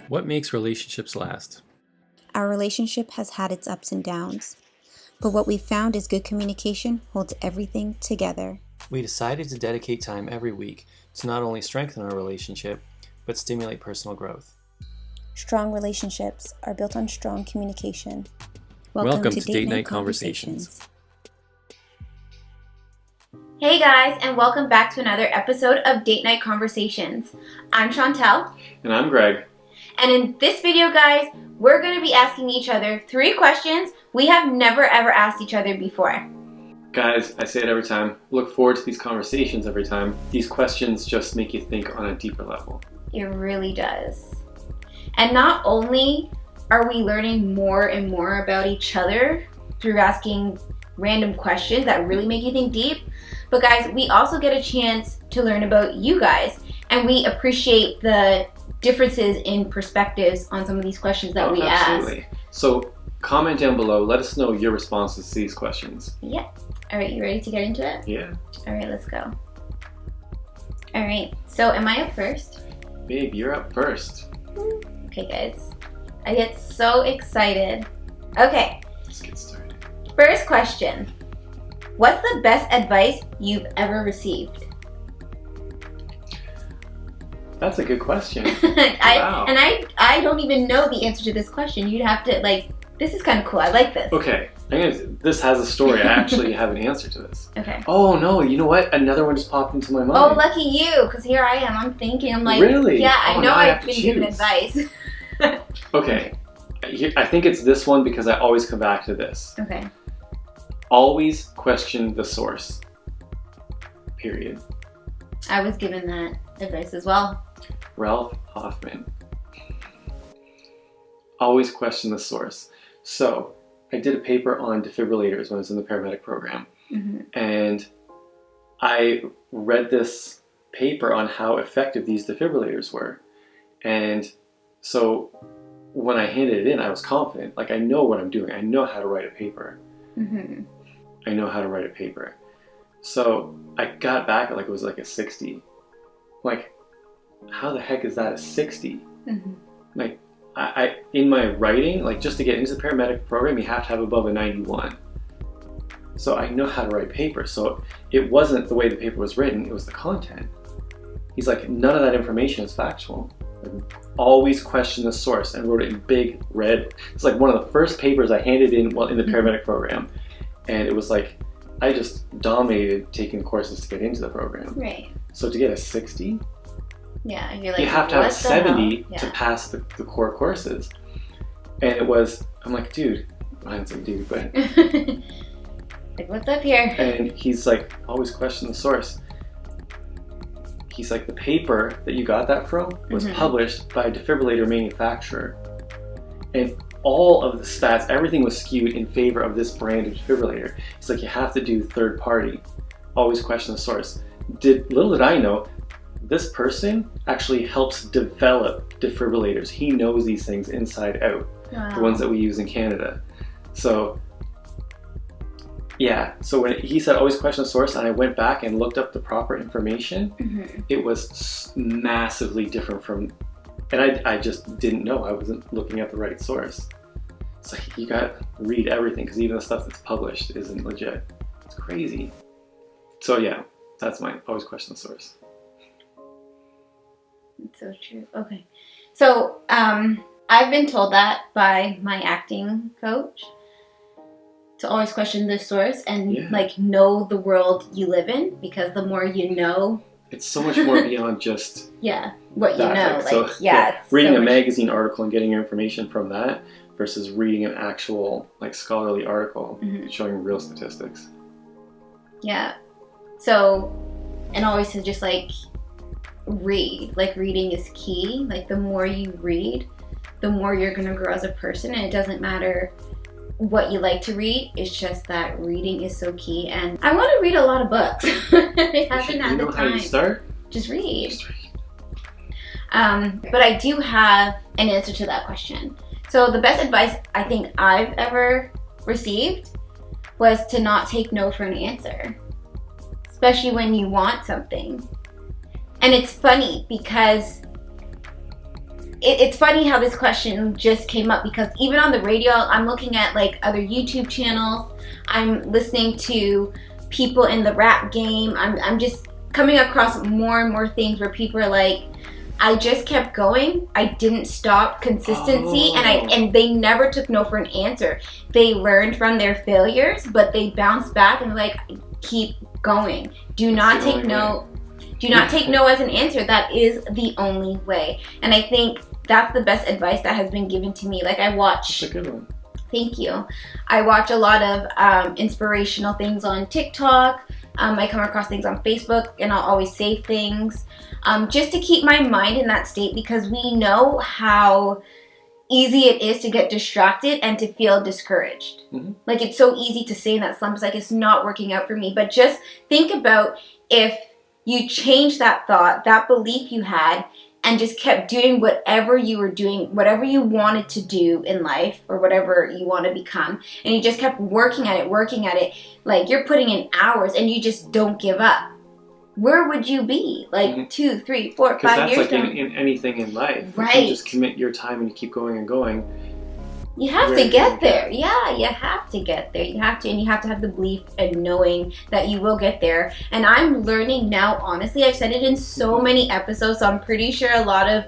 What makes relationships last? Our relationship has had its ups and downs, but what we've found is good communication holds everything together. We decided to dedicate time every week to not only strengthen our relationship, but stimulate personal growth. Strong relationships are built on strong communication. Welcome to Date Night Conversations. Hey guys, and welcome back to another episode of Date Night Conversations. I'm Chantel. And I'm Greg. And in this video, guys, we're going to be asking each other 3 questions we have never ever asked each other before. Guys, I say it every time. Look forward to these conversations every time. These questions just make you think on a deeper level. It really does. And not only are we learning more and more about each other through asking random questions that really make you think deep, but guys, we also get a chance to learn about you guys, and we appreciate the differences in perspectives on some of these questions that we absolutely. ask. So comment down below, let us know your responses to these questions. Yeah. All right, you ready to get into it? Yeah. All right, let's go. All right, so am I up first? Babe, you're up first. Okay, guys. I get so excited. Okay, Let's get started. first question. What's the best advice you've ever received? That's a good question. Wow. I don't even know the answer to this question. You'd have to, this is kind of cool. I like this. Okay, this has a story. I actually have an answer to this. Okay. Oh no, you know what? Another one just popped into my mind. Oh, lucky you, because here I am. I'm thinking, I'm like, really? Yeah, I Oh, know now I I've have to been given choose. advice. Okay, I think it's this one because I always come back to this. Okay. Always question the source. Period. I was given that advice as well. Ralph Hoffman. Always question the source. So, I did a paper on defibrillators when I was in the paramedic program. Mm-hmm. And I read this paper on how effective these defibrillators were. And so when I handed it in, I was confident. Like, I know what I'm doing. I know how to write a paper. Mm-hmm. I know how to write a paper. So I got back at it was like a 60. Like, how the heck is that a 60? Mm-hmm. Like, I in my writing, just to get into the paramedic program, you have to have above a 91. So I know how to write paper. So it wasn't the way the paper was written, it was the content. He's like, none of that information is factual. Always question the source, and wrote it in big red. It's like one of the first papers I handed in while in the paramedic program. And it was like, I just dominated taking courses to get into the program. Right. So to get a 60, Yeah, you're like, you have to have a what the 70 hell? to Yeah. pass the core courses. And it was, I'm like, dude, I didn't say dude, but, Like, what's up here? and he's like, always question the source. He's like, the paper that you got that from was Mhm. published by a defibrillator manufacturer. And all of the stats, everything was skewed in favor of this brand of defibrillator. It's like, you have to do third party. Always question the source. Little did I know, this person actually helps develop defibrillators. He knows these things inside out, Wow. the ones that we use in Canada. So, yeah. So when he said always question the source, and I went back and looked up the proper information, Mm-hmm. it was massively different from, and I just didn't know. I wasn't looking at the right source. It's like, you got to read everything, because even the stuff that's published isn't legit. It's crazy. So yeah, that's mine. Always question the source. It's so true. Okay. So, I've been told that by my acting coach, to always question the source and Yeah. know the world you live in, because the more you know, It's so much more beyond just what you that. know. It's reading so a much- magazine article and getting your information from that versus reading an actual scholarly article Mhm. showing real statistics. Yeah. So, and always to just read. Reading is key. The more you read, the more you're gonna grow as a person, and it doesn't matter what you like to read. It's just that reading is so key, and I want to read a lot of books. I haven't had You know the how you time. start? Just read. Just read. But I do have an answer to that question. So the best advice I think I've ever received was to not take no for an answer, especially when you want something. And it's funny because it's funny how this question just came up, because even on the radio, I'm looking at like other YouTube channels. I'm listening to people in the rap game. I'm just coming across more and more things where people are like, I just kept going. I didn't stop. Consistency. And they never took no for an answer. They learned from their failures, but they bounced back and like, keep going. Do not take no. Do not take no as an answer. That is the only way. And I think that's the best advice that has been given to me. Like, I watch. That's a good one. Thank you. I watch a lot of inspirational things on TikTok. I come across things on Facebook, and I'll always save things just to keep my mind in that state, because we know how easy it is to get distracted and to feel discouraged. Mm-hmm. Like, it's so easy to say in that slump, it's like, it's not working out for me. But just think about if you change that thought, that belief you had, and just kept doing whatever you were doing, whatever you wanted to do in life, or whatever you want to become, and you just kept working at it, like you're putting in hours, and you just don't give up. Where would you be? Like 2, 3, 4, 5 years ago? Because that's like in anything in life. Right. If you just commit your time and you keep going and going. You have to get there. Yeah, you have to get there. You have to, and you have to have the belief and knowing that you will get there. And I'm learning now, honestly, I've said it in so many episodes, so I'm pretty sure a lot of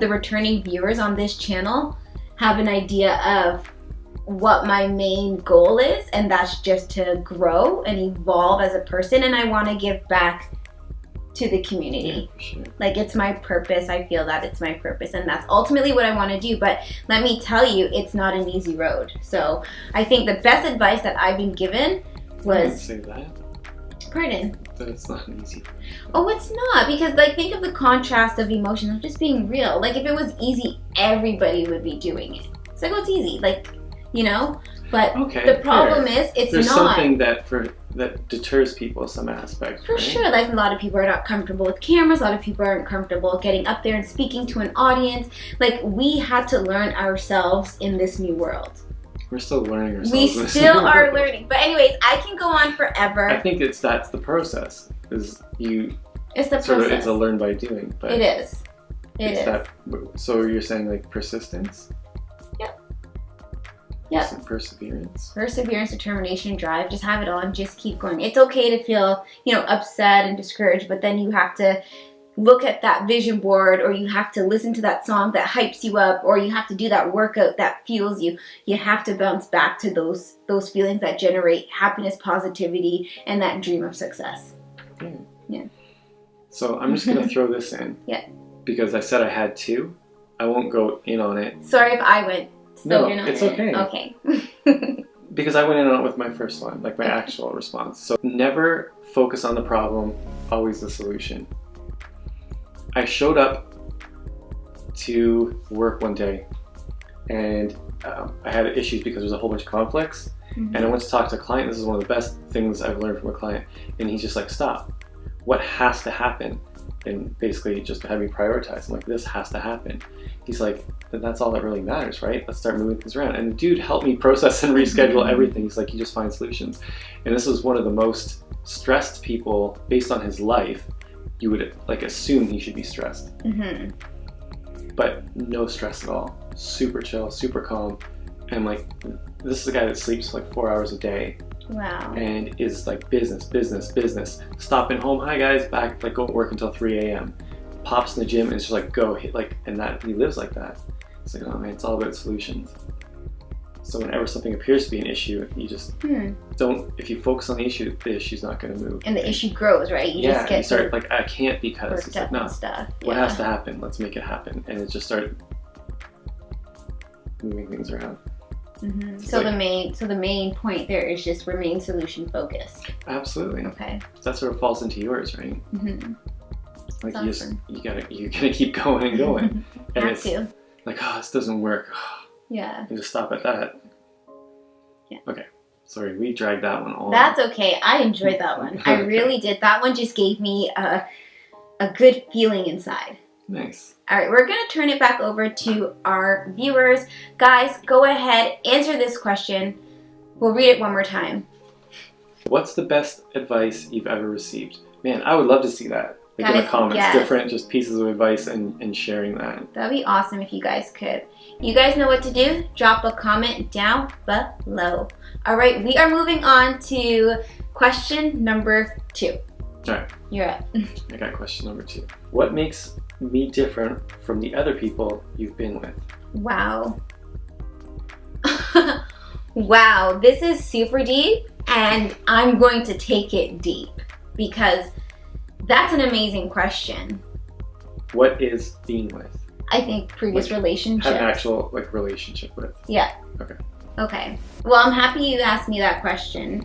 the returning viewers on this channel have an idea of what my main goal is, and that's just to grow and evolve as a person, and I want to give back to the community. Yeah, sure. Like, it's my purpose. I feel that it's my purpose, and that's ultimately what I want to do. But let me tell you, it's not an easy road. So I think the best advice that I've been given was... Say that. Pardon? That it's not easy. Oh, it's not, because like, think of the contrast of emotions of just being real. Like, if it was easy, everybody would be doing it. It's like, oh, it's easy, like, you know. But the problem is, it's There's not. There's something that deters people in some aspect. For sure, like, a lot of people are not comfortable with cameras. A lot of people aren't comfortable getting up there and speaking to an audience. Like, we had to learn ourselves in this new world. We're still learning ourselves. We still are learning. But anyways, I can go on forever. I think that's the process. It's the process. It's a learn by doing. But it is. It is. So you're saying like persistence? Yep. Perseverance, determination, drive. Just have it all and just keep going. It's okay to feel, upset and discouraged, but then you have to look at that vision board, or you have to listen to that song that hypes you up, or you have to do that workout that fuels you. You have to bounce back to those feelings that generate happiness, positivity, and that dream of success. Yeah. So I'm just going to throw this in. Yeah. Because I said I had 2. I won't go in on it. Sorry if I went. So no, it's okay. Okay. Because I went in on it with my first one, like my actual response. So never focus on the problem, always the solution. I showed up to work one day, and I had issues because there was a whole bunch of conflicts. Mm-hmm. And I went to talk to a client. This is one of the best things I've learned from a client. And he's just like, stop. What has to happen? And basically just had me prioritize. I'm like, this has to happen. He's like, then that's all that really matters, right? Let's start moving things around. And the dude helped me process and reschedule everything. He's like, you just find solutions. And this was one of the most stressed people based on his life. You would like assume he should be stressed. Mm-hmm. But no stress at all. Super chill, super calm. And I'm like, this is a guy that sleeps like 4 hours a day. Wow. And is like business. Stopping home, hi guys, back, like go work until 3 a.m. Pops in the gym and it's just like go hit, like, and that he lives like that. It's like, oh man, it's all about solutions. So whenever something appears to be an issue, you just don't, if you focus on the issue's not going to move. And the issue grows, right? You just get you start like, I can't because it's like, no, stuff. What has to happen? Let's make it happen. And it just started moving things around. Mm-hmm. So like, the main point there is just remain solution focused. Absolutely. Okay. That sort of falls into yours, right? Mm-hmm. Like you gotta keep going and going. And have to. Like, oh, this doesn't work. Yeah. And just stop at that. Yeah. Okay. Sorry, we dragged that one all. That's okay. I enjoyed that one. I really did. That one just gave me a good feeling inside. Nice. All right, we're going to turn it back over to our viewers. Guys, go ahead, answer this question. We'll read it one more time. What's the best advice you've ever received? Man, I would love to see that. Like in the Guys, comments, yes. different just pieces of advice and sharing that. That'd be awesome if you guys could. You guys know what to do. Drop a comment down below. All right, we are moving on to question number 2. All right. You're up. I got question number 2. What makes me different from the other people you've been with? Wow. Wow, this is super deep, and I'm going to take it deep because that's an amazing question. What is being with? I think previous relationships. Have an actual like relationship with. Yeah. Okay. Well, I'm happy you asked me that question.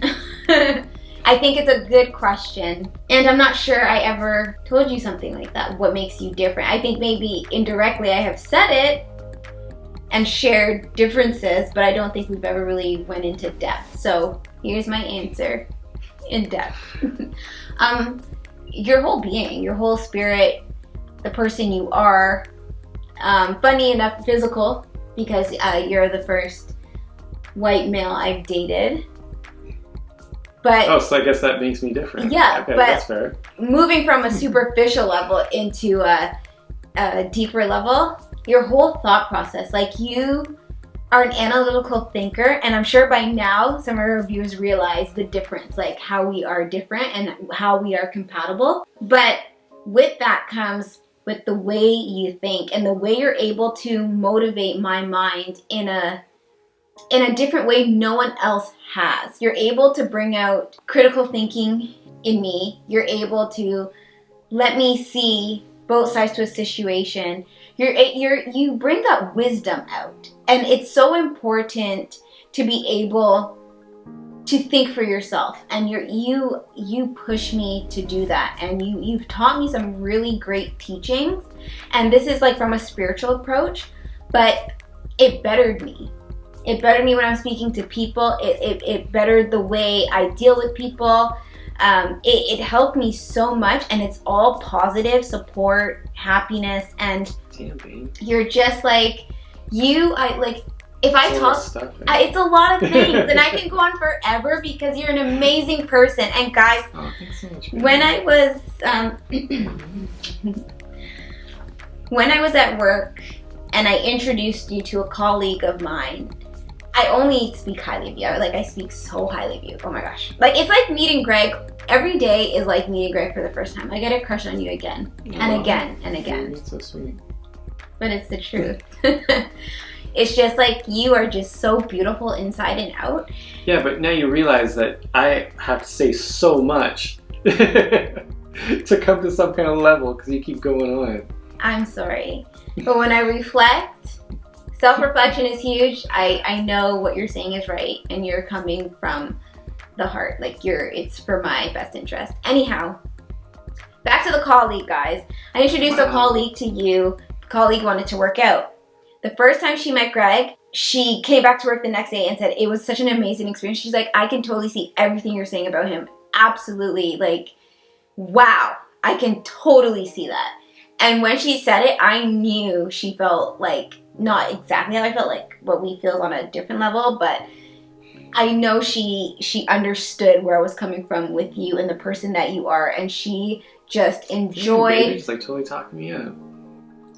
I think it's a good question. And I'm not sure I ever told you something like that. What makes you different? I think maybe indirectly I have said it and shared differences, but I don't think we've ever really went into depth. So here's my answer in depth. Your whole being, your whole spirit, the person you are, funny enough, physical, because you're the first white male I've dated. But so I guess that makes me different. Yeah, okay, but that's fair. Moving from a superficial level into a deeper level, your whole thought process, like you are an analytical thinker, and I'm sure by now some of our viewers realize the difference, like how we are different and how we are compatible. But with that comes with the way you think and the way you're able to motivate my mind in a different way no one else has. You're able to bring out critical thinking in me. You're able to let me see both sides to a situation. You bring that wisdom out. And it's so important to be able to think for yourself. And you push me to do that. And you've taught me some really great teachings. And this is like from a spiritual approach, but it bettered me. It bettered me when I'm speaking to people. It bettered the way I deal with people. It helped me so much, and it's all positive support, happiness, and damn, babe. You're just like if I talk, it's a lot of things, and I can go on forever because you're an amazing person. And guys, thanks so much, babe. when I was when I was at work and I introduced you to a colleague of mine, I only speak highly of you. I speak so highly of you. Oh my gosh. Like, it's like meeting Greg. Every day is like meeting Greg for the first time. I get a crush on you again and again and again. It's so sweet. But it's the truth. It's just like you are just so beautiful inside and out. Yeah, but now you realize that I have to say so much to come to some kind of level because you keep going on. I'm sorry. But when I reflect, self-reflection is huge. I know what you're saying is right, and you're coming from the heart. Like, it's for my best interest. Anyhow, back to the colleague, guys. I introduced a colleague to you. The colleague wanted to work out. The first time she met Greg, she came back to work the next day and said it was such an amazing experience. She's like, I can totally see everything you're saying about him. Absolutely. Like, wow. I can totally see that. And when she said it, I knew she felt like, not exactly how I felt, like what we feel on a different level, but I know she understood where I was coming from with you and the person that you are, and she just enjoyed. Baby, just like totally talking me up.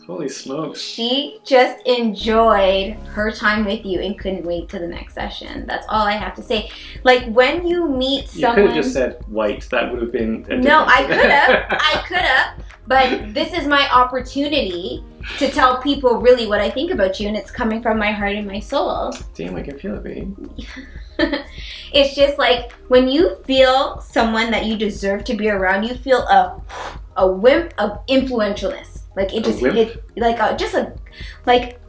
Holy smokes. She just enjoyed her time with you and couldn't wait to the next session. That's all I have to say. Like, when you meet someone... You could have just said white. That would have been... No, I could have. But this is my opportunity to tell people really what I think about you, and it's coming from my heart and my soul. Damn, I can feel it, babe. It's just like, when you feel someone that you deserve to be around, you feel a whimp of influentialness. Like, it just hit, like,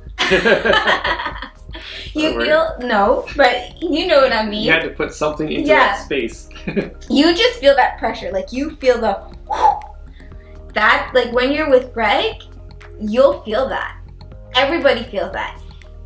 you feel, no, but you know what I mean. You had to put something into that space. You just feel that pressure. Like, you feel that, like, when you're with Greg, you'll feel that. Everybody feels that.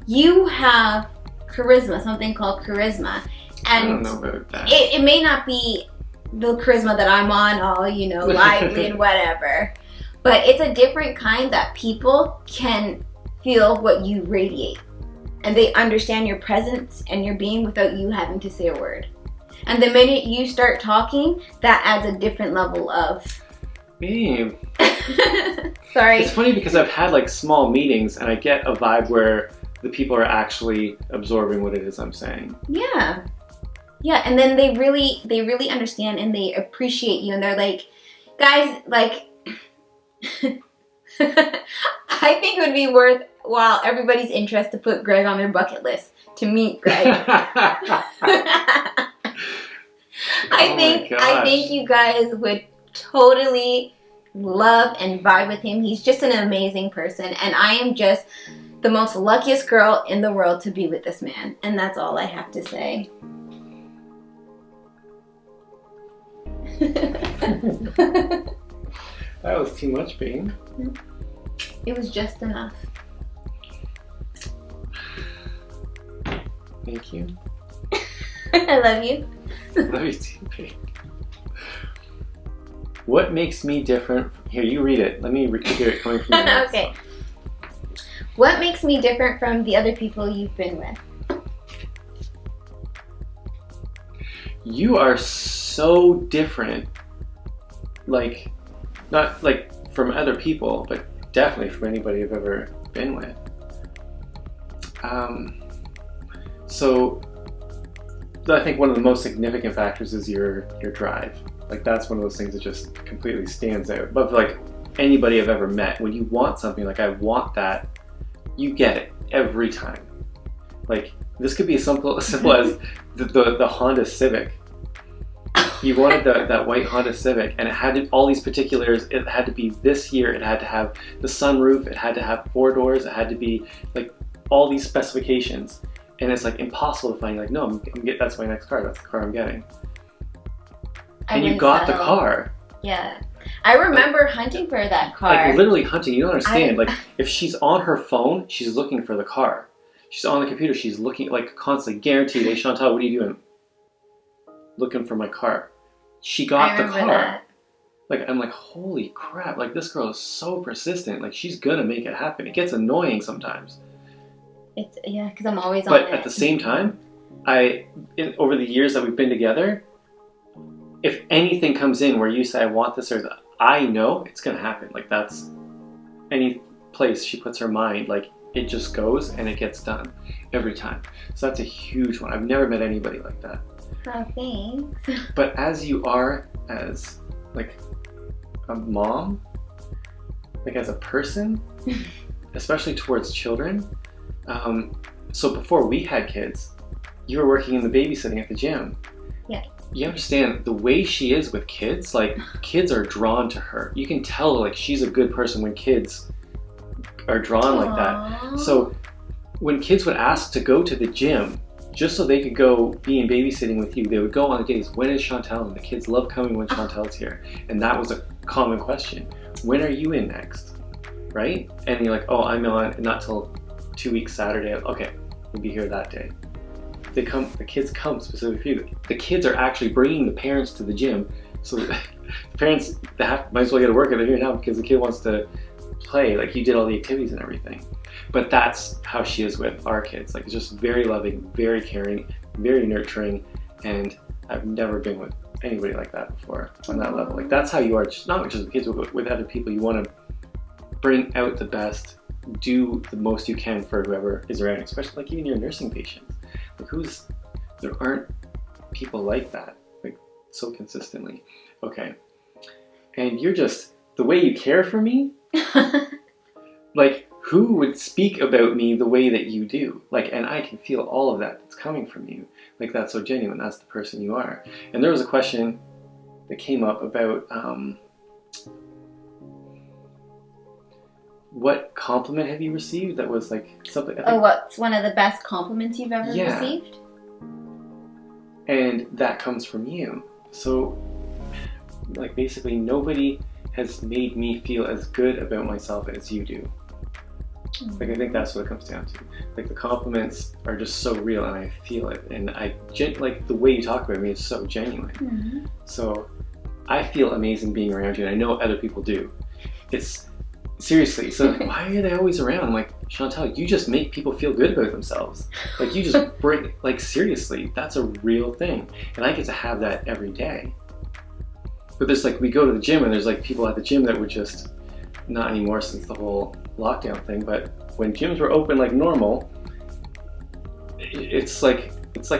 You have charisma, something called charisma. And I don't know about that. It may not be the charisma that I'm on, all, lively and whatever. But it's a different kind that people can feel what you radiate. And they understand your presence and your being without you having to say a word. And the minute you start talking, that adds a different level of Babe. Sorry. It's funny because I've had like small meetings and I get a vibe where the people are actually absorbing what it is I'm saying. Yeah. Yeah, and then they really understand and they appreciate you, and they're like, guys, like, I think it would be worthwhile everybody's interest to put Greg on their bucket list to meet Greg. I think you guys would totally love and vibe with him. He's just an amazing person, and I am just the most luckiest girl in the world to be with this man, and that's all I have to say. That was too much, Bane. It was just enough. Thank you. I love you. Love you too, Bane. What makes me different? Here, you read it. Let me hear it coming from your mouth. Okay. What makes me different from the other people you've been with? You are so different. Like, not like from other people, but definitely from anybody I've ever been with. So I think one of the most significant factors is your drive. Like, that's one of those things that just completely stands out. But like anybody I've ever met, when you want something, like I want that, you get it every time. Like, this could be as simple as the Honda Civic. You wanted that white Honda Civic, and it had all these particulars. It had to be this year. It had to have the sunroof. It had to have 4 doors. It had to be like all these specifications. And it's like impossible to find. You're like, no, that's my next car. That's the car I'm getting. And you got the car. Yeah. I remember hunting for that car. Like literally hunting. You don't understand. Like, if she's on her phone, she's looking for the car. She's on the computer. She's looking, like, constantly guaranteed. Hey, Chantal, what are you doing? Looking for my car. She got the car. That. Like, I'm like, holy crap. Like, this girl is so persistent. Like, she's gonna make it happen. It gets annoying sometimes. Yeah, because I'm always on But it. at the same time, over the years that we've been together, if anything comes in where you say, I want this or that, I know it's going to happen. Like, that's any place she puts her mind, like, it just goes and it gets done every time. So that's a huge one. I've never met anybody like that. Oh, thanks. But as you are, as like a mom, like as a person, especially towards children, so before we had kids, you were working in the babysitting at the gym. Yeah. You understand the way she is with kids, like, kids are drawn to her. You can tell, like, she's a good person when kids are drawn like that. So when kids would ask to go to the gym just so they could go be in babysitting with you, they would go on the days, when is Chantal? And the kids love coming when Chantal's here. And that was a common question. When are you in next? Right? And you're like, oh, I'm on, not till 2 weeks Saturday. Okay, we'll be here that day. The kids come specifically for you. The kids are actually bringing the parents to the gym, so the parents might as well get a workout. They're here now because the kid wants to play. Like, you did all the activities and everything. But that's how she is with our kids. Like, it's just very loving, very caring, very nurturing, and I've never been with anybody like that before on that level. Like, that's how you are, not just with kids, but with other people. You want to bring out the best, do the most you can for whoever is around, especially like even your nursing patients. Like, there aren't people like that, like, so consistently. Okay. And you're just, the way you care for me, like, who would speak about me the way that you do? Like, and I can feel all of that that's coming from you. Like, that's so genuine. That's the person you are. And there was a question that came up about what compliment have you received that was like something? I think, what's one of the best compliments you've ever received? And that comes from you. So, like, basically nobody has made me feel as good about myself as you do. Like, I think that's what it comes down to. Like, the compliments are just so real, and I feel it. And like, the way you talk about me is so genuine. Mm-hmm. So I feel amazing being around you, and I know other people do. It's seriously. So why are they always around? I'm like, Chantal, you just make people feel good about themselves. Like, you just bring, like, seriously, that's a real thing. And I get to have that every day. But there's like, we go to the gym and there's like people at the gym that were just, not anymore since the whole lockdown thing, but when gyms were open like normal, it's like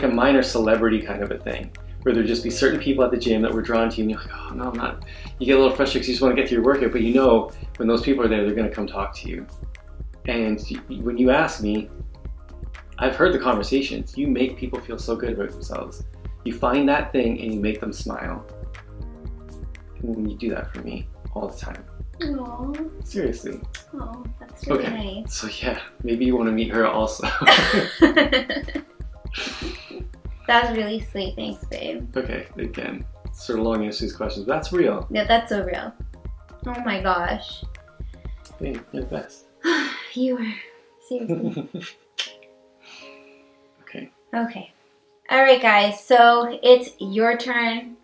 a minor celebrity kind of a thing, where there'd just be certain people at the gym that were drawn to you and you're like, oh no, I'm not. You get a little frustrated because you just want to get through your workout, but you know when those people are there, they're going to come talk to you. And when you ask me, I've heard the conversations. You make people feel so good about themselves. You find that thing and you make them smile. And you do that for me all the time. Aww. Seriously. Oh, that's really nice. So yeah, maybe you want to meet her also. That's really sweet. Thanks, babe. Okay, again, sort of long answer to these questions, but that's real. Yeah, that's so real. Oh my gosh. Babe, you're the best. You are. Seriously. Okay. Okay. All right, guys. So it's your turn.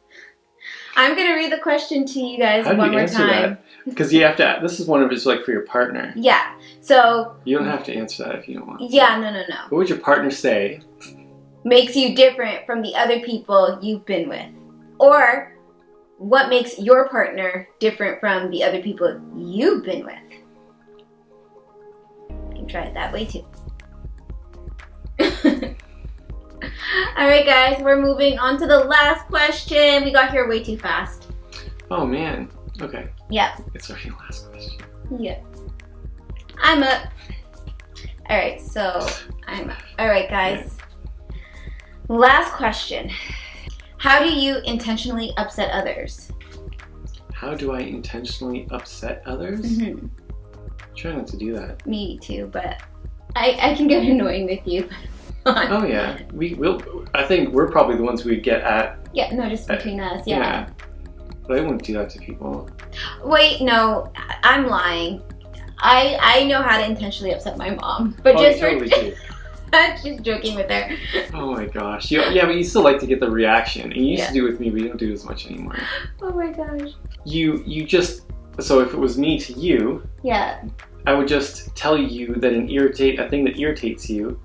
I'm gonna read the question to you guys one more time. Because you have to. This is one of it's like for your partner. Yeah. So. You don't have to answer that if you don't want. Yeah. No. What would your partner say? Makes you different from the other people you've been with, or what makes your partner different from the other people you've been with? You can try it that way too. Alright guys, we're moving on to the last question. We got here way too fast. Oh man. Okay. Yeah. It's already the last question. Yeah. I'm up. Alright, so I'm up. Alright guys. Last question. How do you intentionally upset others? How do I intentionally upset others? Mm-hmm. Try not to do that. Me too, but I can get annoying with you. Oh yeah, we'll. I think we're probably the ones we'd get at. Yeah, no, just between us. Yeah. But I wouldn't do that to people. Wait, no, I'm lying. I know how to intentionally upset my mom, but just totally do. I'm just joking with her. Oh my gosh. Yeah, but you still like to get the reaction, and you used to do it with me, but you don't do it as much anymore. Oh my gosh. You just. So if it was me to you. Yeah. I would just tell you that a thing that irritates you.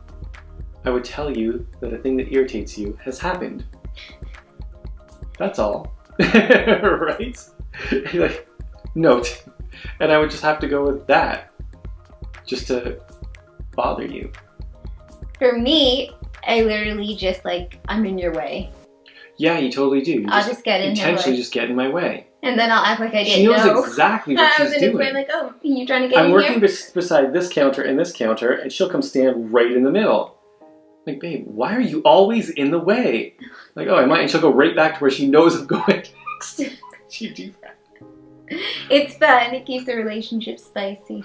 I would tell you that a thing that irritates you has happened. That's all. Right? You're like, note. And I would just have to go with that. Just to bother you. For me, I literally just I'm in your way. Yeah, you totally do. I'll just get in your way. Intentionally just get in my way. And then I'll act like I didn't know. She knows know. exactly what she's doing. I was like, oh, you trying to get in I'm working here? beside this counter and this counter, and she'll come stand right in the middle. Like, babe, why are you always in the way? Like, oh, I might. And she'll go right back to where she knows I'm going next. She do that. It's fun. It keeps the relationship spicy.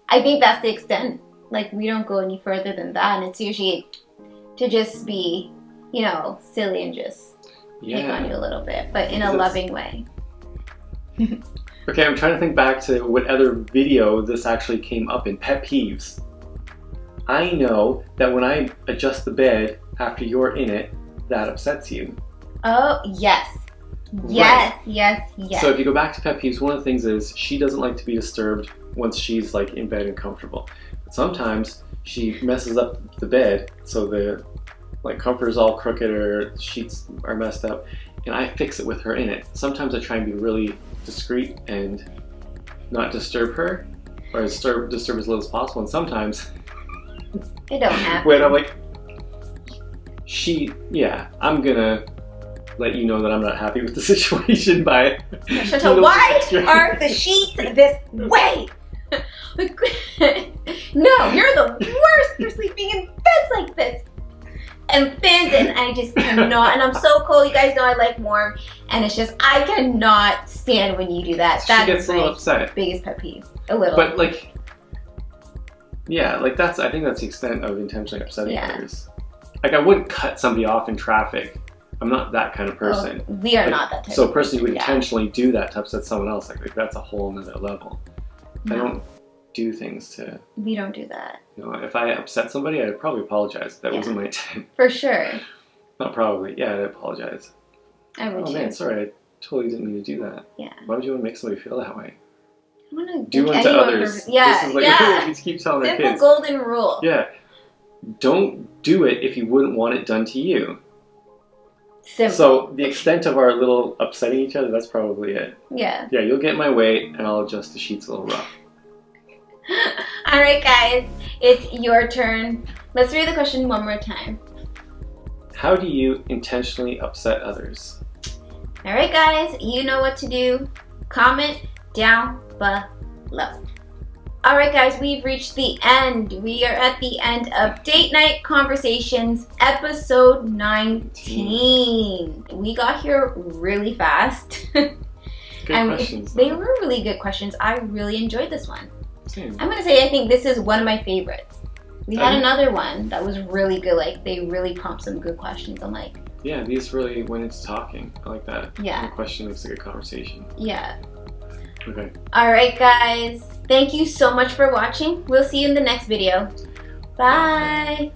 I think that's the extent. We don't go any further than that. And it's usually to just be, silly and just pick on you a little bit, but in a loving way. Okay, I'm trying to think back to what other video this actually came up in. Pet peeves. I know that when I adjust the bed after you're in it, that upsets you. Oh, yes. Yes, right. Yes. So if you go back to pet peeves, one of the things is she doesn't like to be disturbed once she's in bed and comfortable. But sometimes she messes up the bed so the comforter's all crooked or the sheets are messed up, and I fix it with her in it. Sometimes I try and be really discreet and not disturb her, or disturb as little as possible, and sometimes it don't happen. When I'm I'm gonna let you know that I'm not happy with the situation by Chantal, why are the sheets this way? No, you're the worst for sleeping in beds like this. And fins, and I just cannot. And I'm so cold. You guys know I like warm, and it's just I cannot stand when you do that. She gets a little upset. Biggest pet peeve. A little. But that's. I think that's the extent of intentionally upsetting others. I wouldn't cut somebody off in traffic. I'm not that kind of person. Oh, we are not that type. So a person who would intentionally do that to upset someone else, that's a whole nother level. No. I don't do things to. We don't do that. If I upset somebody, I'd probably apologize. That wasn't my intent. For sure. Not probably. Yeah, I'd apologize. I would too. Oh man, sorry. I totally didn't mean to do that. Yeah. Why would you want to make somebody feel that way? I want to do unto others. Yeah. This is you keep telling Simple their kids. Golden rule. Yeah. Don't do it if you wouldn't want it done to you. Simple. So the extent of our little upsetting each other, that's probably it. Yeah. Yeah, you'll get my weight and I'll adjust the sheets a little rough. All right, guys, it's your turn. Let's read the question one more time. How do you intentionally upset others? All right, guys, you know what to do. Comment down below. All right, guys, we've reached the end. We are at the end of Date Night Conversations, episode 19. We got here really fast. Good questions. They were really good questions. I really enjoyed this one. Same. I'm gonna say I think this is one of my favorites. We had another one that was really good. Like, they really prompt some good questions. I'm like, yeah, these really, when it's talking, I like that. Yeah. The question makes a good conversation. yeah. Okay. All right, guys. Thank you so much for watching. We'll see you in the next video. Bye.